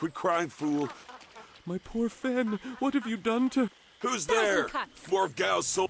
Quit crying, fool. My poor Fen, what have you done to... Who's there? Cuts. More gals so...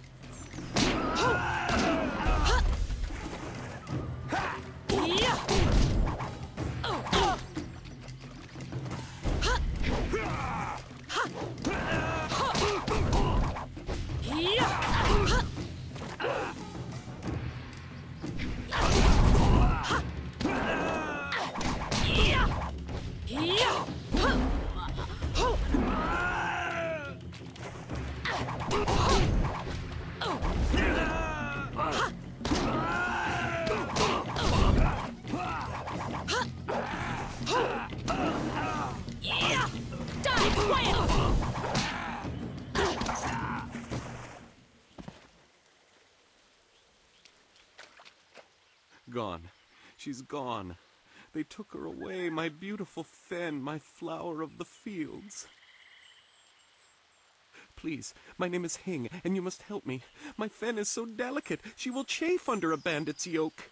Gone. She's gone. They took her away, my beautiful Fen, my flower of the fields. Please, my name is Hing, and you must help me. My Fen is so delicate, she will chafe under a bandit's yoke.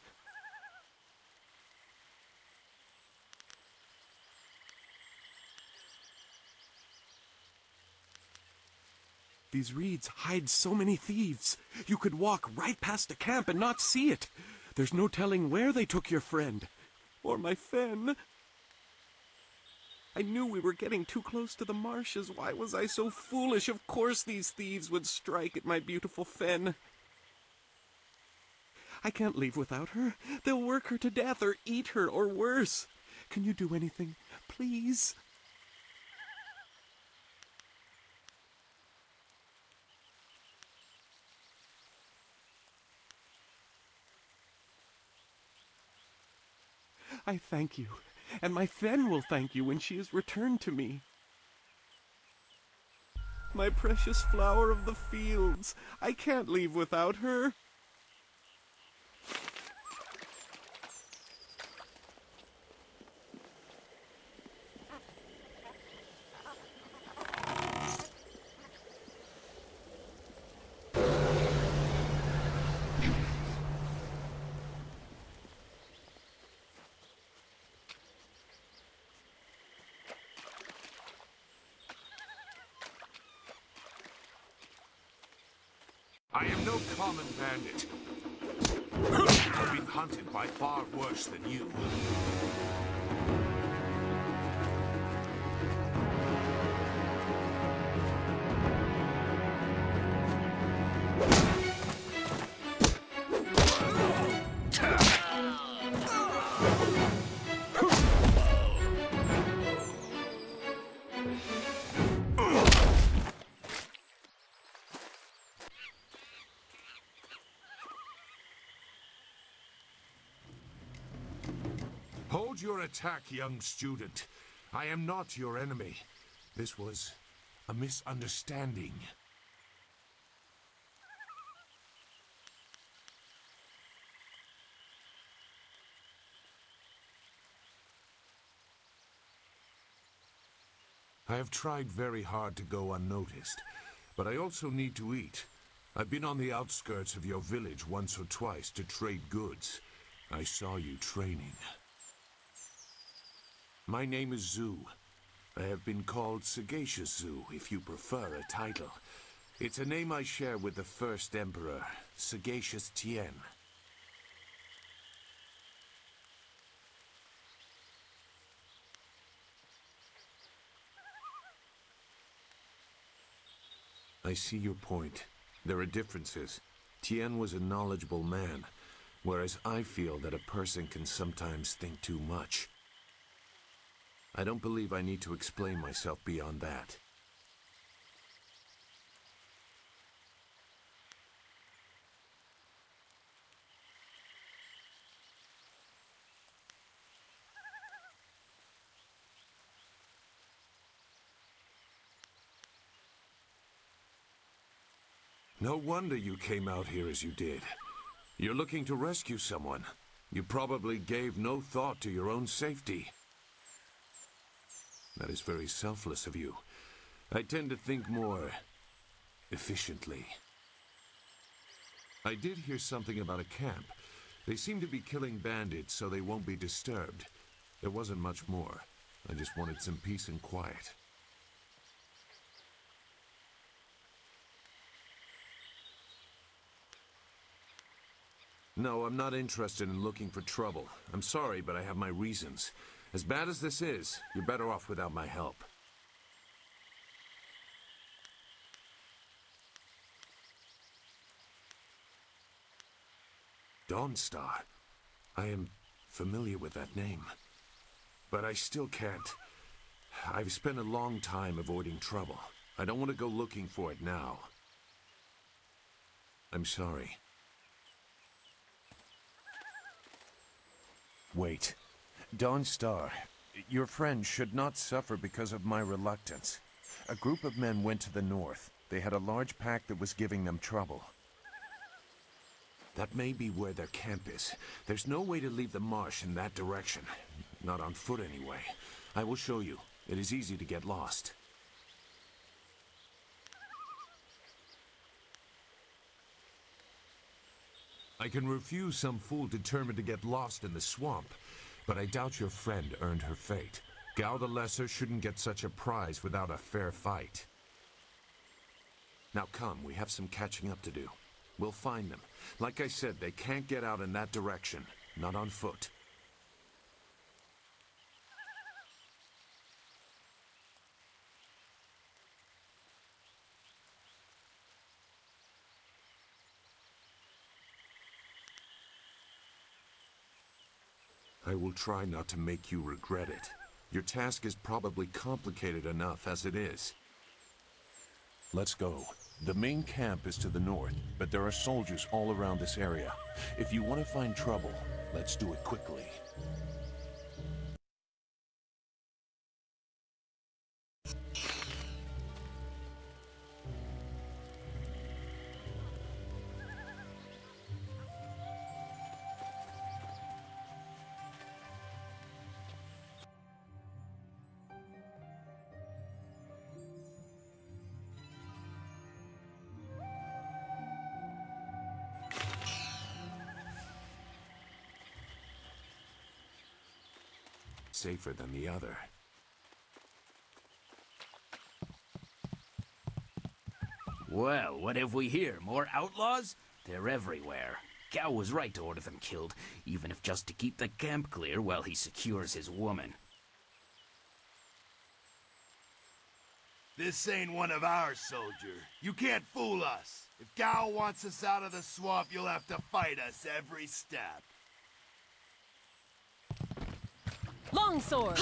These reeds hide so many thieves. You could walk right past a camp and not see it. There's no telling where they took your friend. Or my Fen. I knew we were getting too close to the marshes. Why was I so foolish? Of course these thieves would strike at my beautiful Fen. I can't leave without her. They'll work her to death or eat her or worse. Can you do anything? Please? I thank you, and my Fen will thank you when she is returned to me. My precious flower of the fields, I can't leave without her. I am no common bandit. I've been hunted by far worse than you. Hold your attack, young student. I am not your enemy. This was a misunderstanding. I have tried very hard to go unnoticed, but I also need to eat. I've been on the outskirts of your village once or twice to trade goods. I saw you training. My name is Zhu. I have been called Sagacious Zhu, if you prefer a title. It's a name I share with the first emperor, Sagacious Tien. I see your point. There are differences. Tien was a knowledgeable man, whereas I feel that a person can sometimes think too much. I don't believe I need to explain myself beyond that. No wonder you came out here as you did. You're looking to rescue someone. You probably gave no thought to your own safety. That is very selfless of you. I tend to think more efficiently. I did hear something about a camp. They seem to be killing bandits so they won't be disturbed. There wasn't much more. I just wanted some peace and quiet. No, I'm not interested in looking for trouble. I'm sorry, but I have my reasons. As bad as this is, you're better off without my help. Dawnstar. I am familiar with that name. But I still can't. I've spent a long time avoiding trouble. I don't want to go looking for it now. I'm sorry. Wait. Dawnstar, your friend should not suffer because of my reluctance. A group of men went to the north. They had a large pack that was giving them trouble. That may be where their camp is. There's no way to leave the marsh in that direction. Not on foot, anyway. I will show you. It is easy to get lost. I can refuse some fool determined to get lost in the swamp, but I doubt your friend earned her fate. Gao the Lesser shouldn't get such a prize without a fair fight. Now come, we have some catching up to do. We'll find them. Like I said, they can't get out in that direction. Not on foot. I will try not to make you regret it. Your task is probably complicated enough as it is. Let's go. The main camp is to the north, but there are soldiers all around this area. If you want to find trouble, let's do it quickly. Safer than the other. Well, what have we here? More outlaws? They're everywhere. Gao was right to order them killed, even if just to keep the camp clear while he secures his woman. This ain't one of ours, soldier. You can't fool us. If Gao wants us out of the swamp, you'll have to fight us every step. Longsword!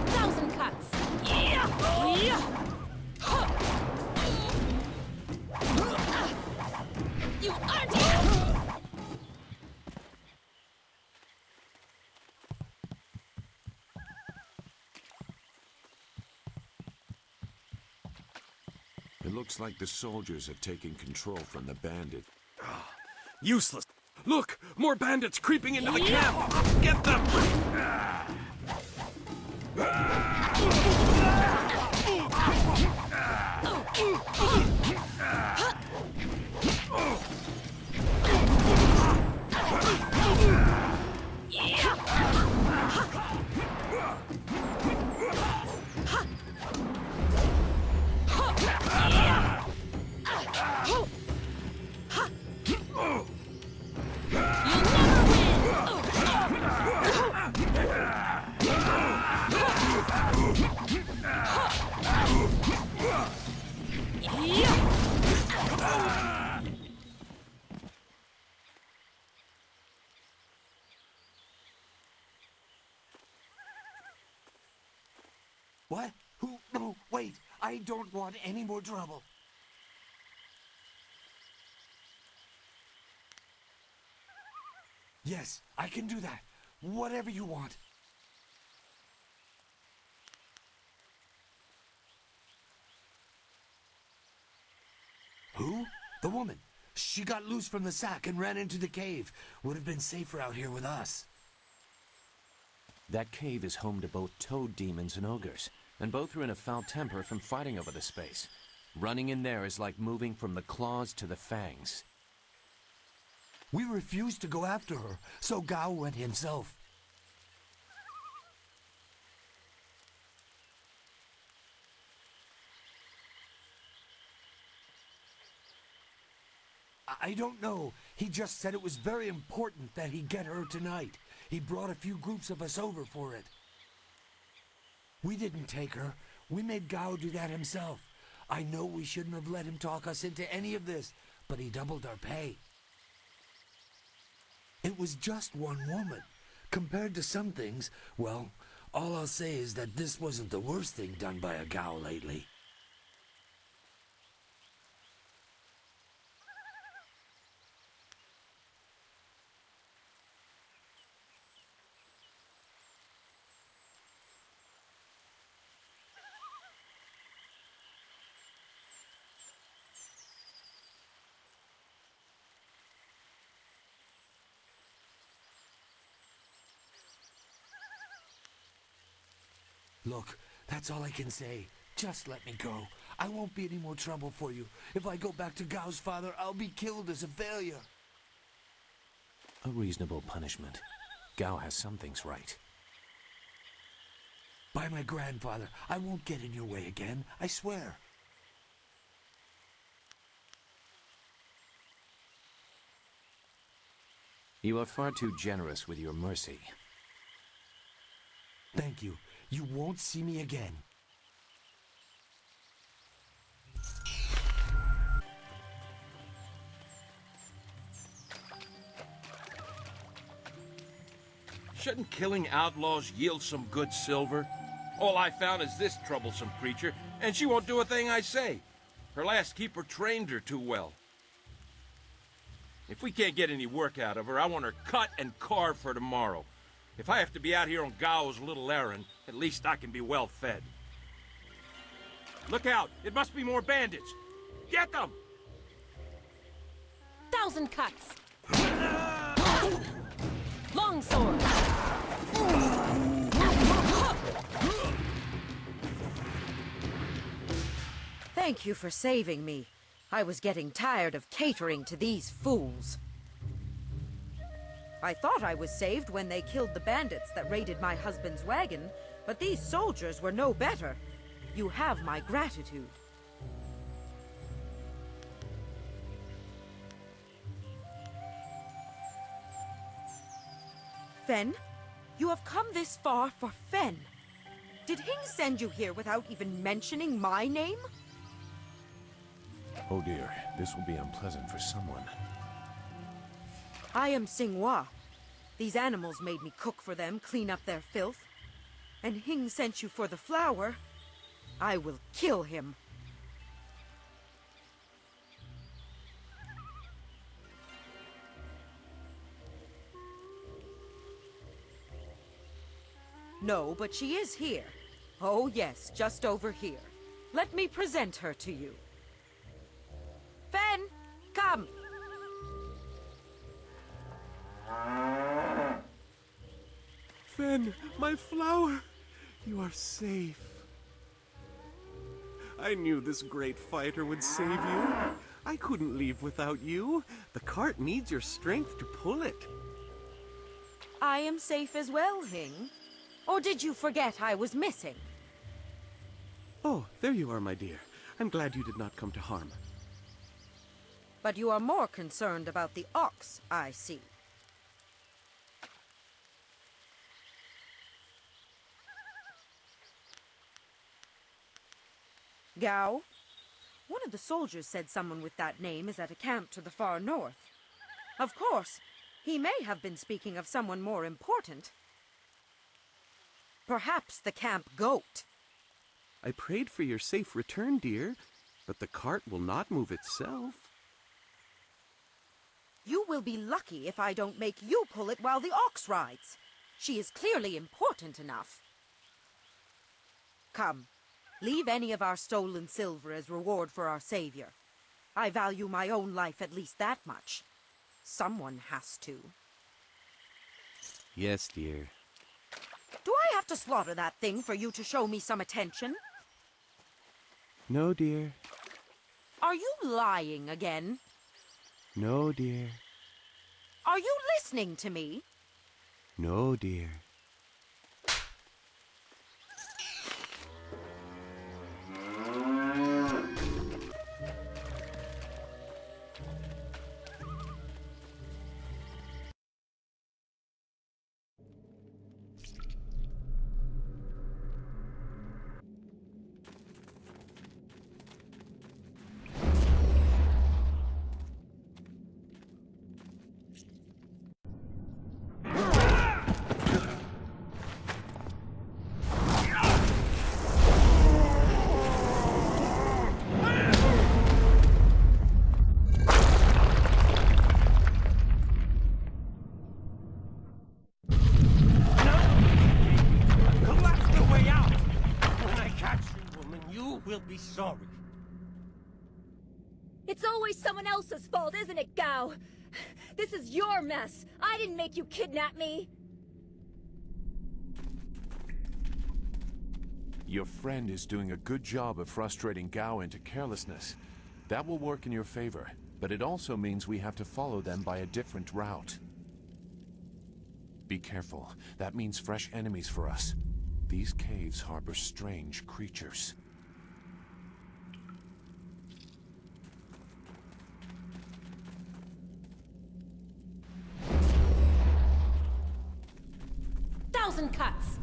Thousand cuts! You aren't here! It looks like the soldiers have taken control from the bandit. Useless. Look! More bandits creeping into the camp! Get them! What? Who? No, wait. I don't want any more trouble. Yes, I can do that. Whatever you want. Who? The woman. She got loose from the sack and ran into the cave. Would have been safer out here with us. That cave is home to both toad demons and ogres, and both are in a foul temper from fighting over the space. Running in there is like moving from the claws to the fangs. We refused to go after her, so Gao went himself. I don't know. He just said it was very important that he get her tonight. He brought a few groups of us over for it. We didn't take her. We made Gao do that himself. I know we shouldn't have let him talk us into any of this, but he doubled our pay. It was just one woman. Compared to some things, well, all I'll say is that this wasn't the worst thing done by a Gao lately. Look, that's all I can say. Just let me go. I won't be any more trouble for you. If I go back to Gao's father, I'll be killed as a failure. A reasonable punishment. Gao has some things right. By my grandfather, I won't get in your way again. I swear. You are far too generous with your mercy. Thank you. You won't see me again. Shouldn't killing outlaws yield some good silver? All I found is this troublesome creature, and she won't do a thing I say. Her last keeper trained her too well. If we can't get any work out of her, I want her cut and carved for tomorrow. If I have to be out here on Gao's little errand, at least I can be well fed. Look out! It must be more bandits! Get them! 1,000 cuts. Longsword. Thank you for saving me. I was getting tired of catering to these fools. I thought I was saved when they killed the bandits that raided my husband's wagon, but these soldiers were no better. You have my gratitude. Fen, you have come this far for Fen. Did Hing send you here without even mentioning my name? Oh dear, this will be unpleasant for someone. I am Xinghua. These animals made me cook for them, clean up their filth. And Hing sent you for the flower. I will kill him. No, but she is here. Oh yes, just over here. Let me present her to you. Fen, come! Fen, my flower! You are safe. I knew this great fighter would save you. I couldn't leave without you. The cart needs your strength to pull it. I am safe as well, Hing. Or did you forget I was missing? Oh, there you are, my dear. I'm glad you did not come to harm. But you are more concerned about the ox, I see. Gao? One of the soldiers said someone with that name is at a camp to the far north. Of course, he may have been speaking of someone more important. Perhaps the camp goat. I prayed for your safe return, dear, but the cart will not move itself. You will be lucky if I don't make you pull it while the ox rides. She is clearly important enough. Come, leave any of our stolen silver as reward for our savior. I value my own life at least that much. Someone has to. Yes, dear. Do I have to slaughter that thing for you to show me some attention? No, dear. Are you lying again? No, dear. Are you listening to me? No, dear. That's the way out! When I catch you, woman, you will be sorry. It's always someone else's fault, isn't it, Gao? This is your mess. I didn't make you kidnap me. Your friend is doing a good job of frustrating Gao into carelessness. That will work in your favor, but it also means we have to follow them by a different route. Be careful. That means fresh enemies for us. These caves harbor strange creatures. Thousand cuts.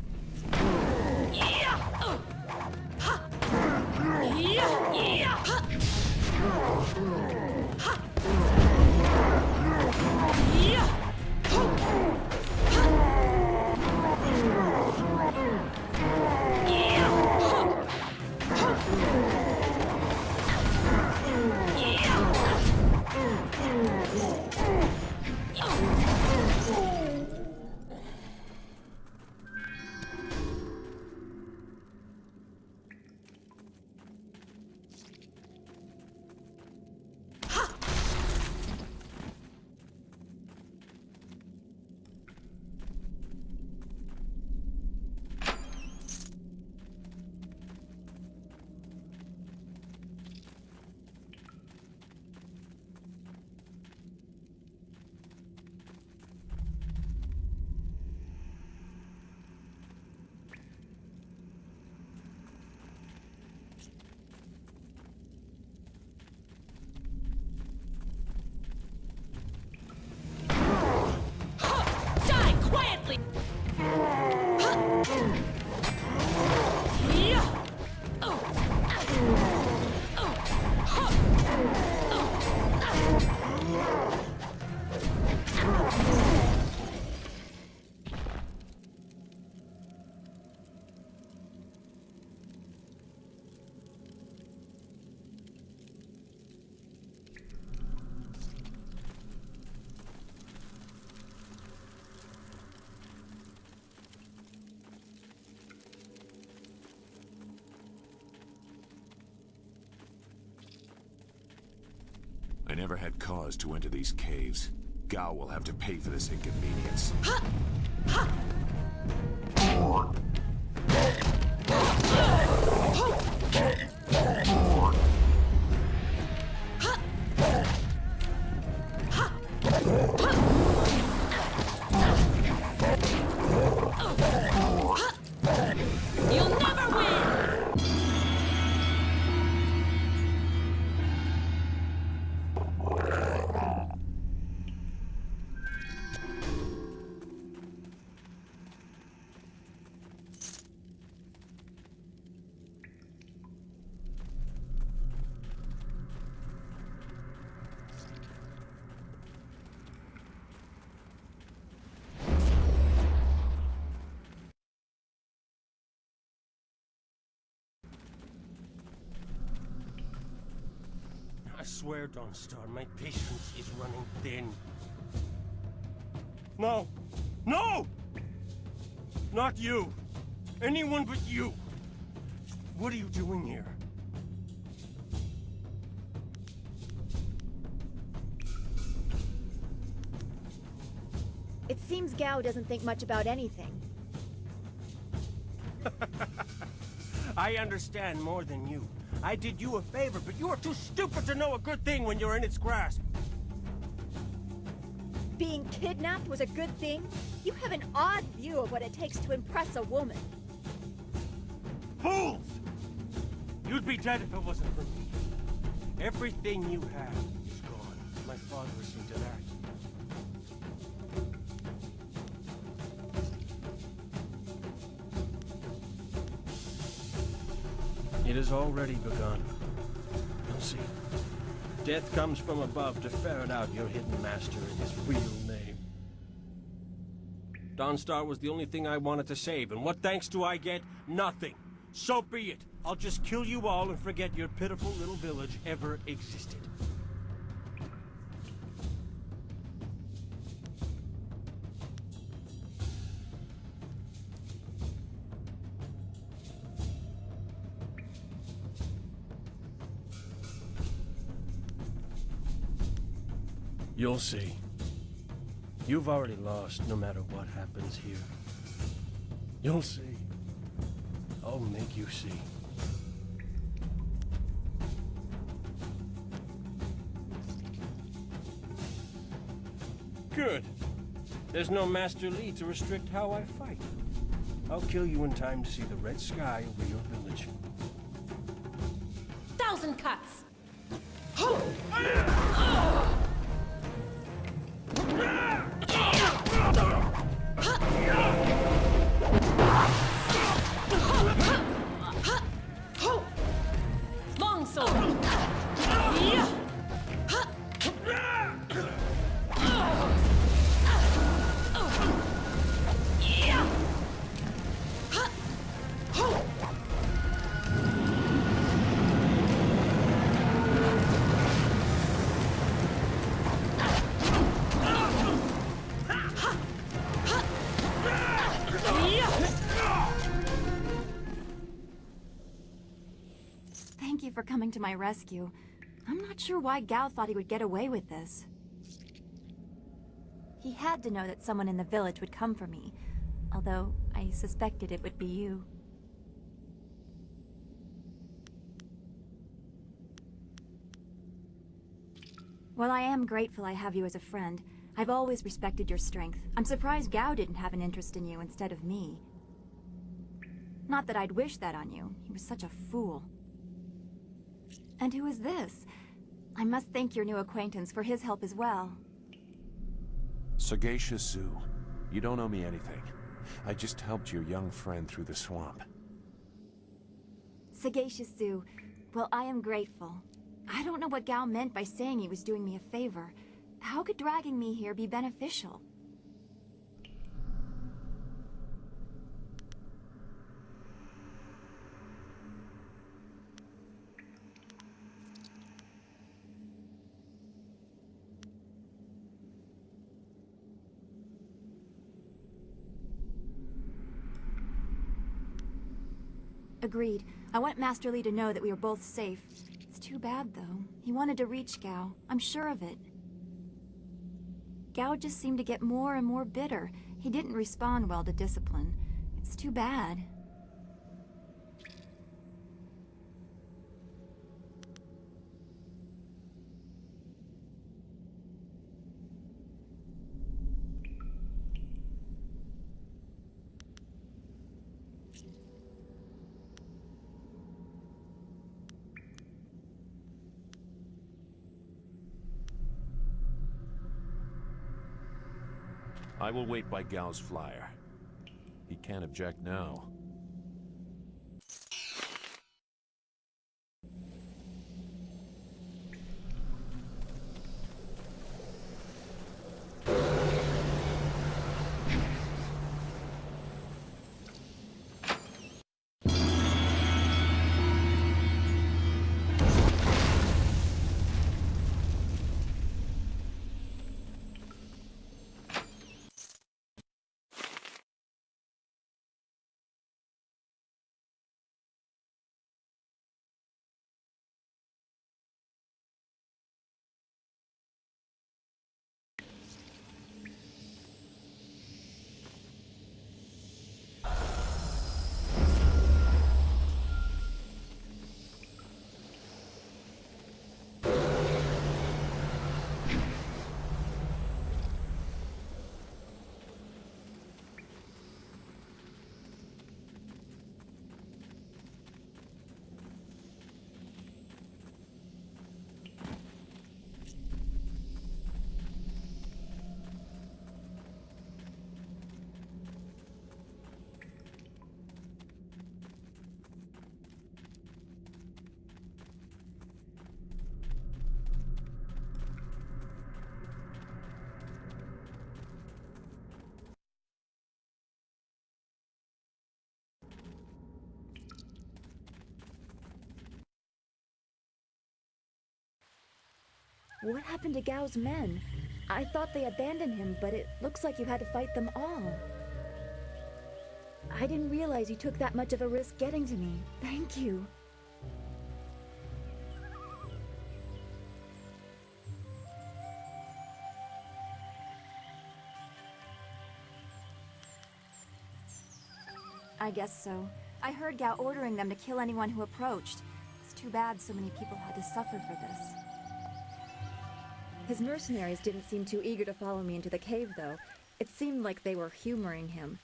Die quietly! I never had cause to enter these caves. Gao will have to pay for this inconvenience. You'll never win! I swear, Dawnstar, my patience is running thin. No! No! Not you! Anyone but you! What are you doing here? It seems Gao doesn't think much about anything. I understand more than you. I did you a favor, but you are too stupid to know a good thing when you're in its grasp. Being kidnapped was a good thing? You have an odd view of what it takes to impress a woman. Fools! You'd be dead if it wasn't for me. Everything you have is gone. My father has seen to that. It has already begun. You'll see. Death comes from above to ferret out your hidden master and his real name. Dawnstar was the only thing I wanted to save, and what thanks do I get? Nothing. So be it. I'll just kill you all and forget your pitiful little village ever existed. You'll see. You've already lost no matter what happens here. You'll see. I'll make you see. Good. There's no Master Li to restrict how I fight. I'll kill you in time to see the red sky over your village. 1,000 cuts! Longsword! Thank you for coming to my rescue. I'm not sure why Gao thought he would get away with this. He had to know that someone in the village would come for me, although I suspected it would be you. Well, I am grateful I have you as a friend. I've always respected your strength. I'm surprised Gao didn't have an interest in you instead of me. Not that I'd wish that on you. He was such a fool. And who is this? I must thank your new acquaintance for his help as well. Sagacious Zoo. You don't owe me anything. I just helped your young friend through the swamp. Sagacious Zoo. Well, I am grateful. I don't know what Gao meant by saying he was doing me a favor. How could dragging me here be beneficial? Agreed. I want Master Li to know that we are both safe. It's too bad, though. He wanted to reach Gao. I'm sure of it. Gao just seemed to get more and more bitter. He didn't respond well to discipline. It's too bad. I will wait by Gao's flyer. He can't object now. What happened to Gao's men? I thought they abandoned him, but it looks like you had to fight them all. I didn't realize you took that much of a risk getting to me. Thank you. I guess so. I heard Gao ordering them to kill anyone who approached. It's too bad so many people had to suffer for this. His mercenaries didn't seem too eager to follow me into the cave, though. It seemed like they were humoring him.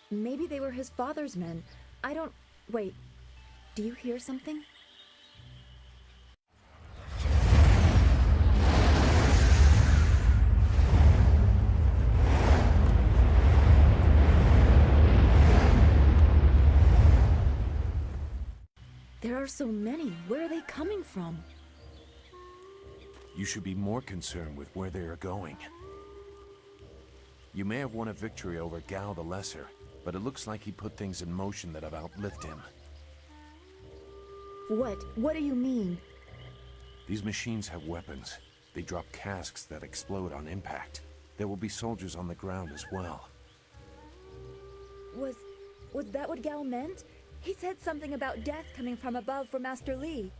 Maybe they were his father's men. I don't... Wait. Do you hear something? There are so many. Where are they coming from? You should be more concerned with where they are going. You may have won a victory over Gao the Lesser, but it looks like he put things in motion that have outlived him. What? What do you mean? These machines have weapons. They drop casks that explode on impact. There will be soldiers on the ground as well. Was that what Gao meant? He said something about death coming from above for Master Li.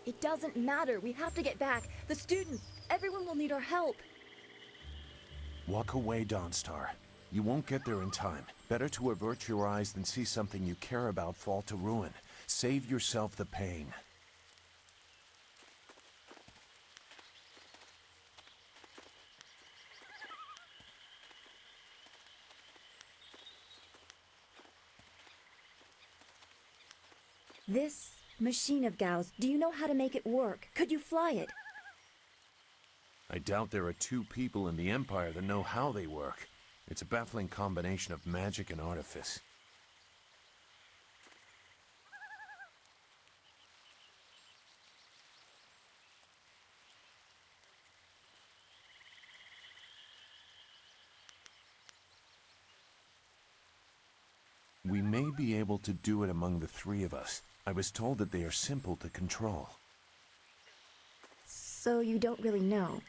It doesn't matter. We have to get back. The students, everyone will need our help. Walk away, Dawnstar. You won't get there in time. Better to avert your eyes than see something you care about fall to ruin. Save yourself the pain. This machine of Gao's, do you know how to make it work? Could you fly it? I doubt there are two people in the Empire that know how they work. It's a baffling combination of magic and artifice. We may be able to do it among the three of us. I was told that they are simple to control. So you don't really know?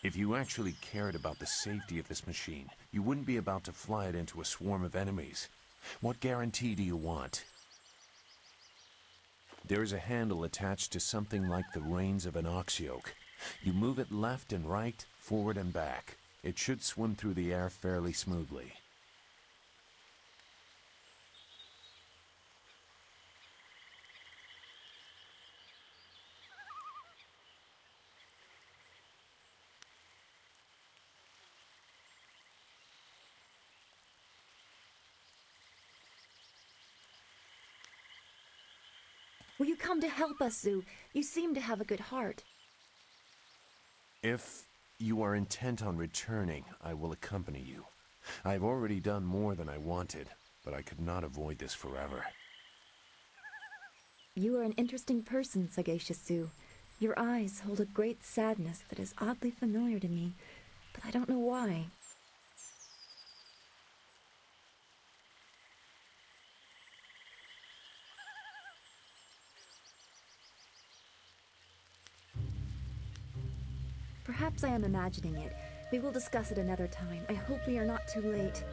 If you actually cared about the safety of this machine, you wouldn't be about to fly it into a swarm of enemies. What guarantee do you want? There is a handle attached to something like the reins of an ox yoke. You move it left and right, forward and back. It should swim through the air fairly smoothly. Will you come to help us, Zhu? You seem to have a good heart. If you are intent on returning, I will accompany you. I have already done more than I wanted, but I could not avoid this forever. You are an interesting person, sagacious Zhu. Your eyes hold a great sadness that is oddly familiar to me, but I don't know why. Perhaps I am imagining it. We will discuss it another time. I hope we are not too late.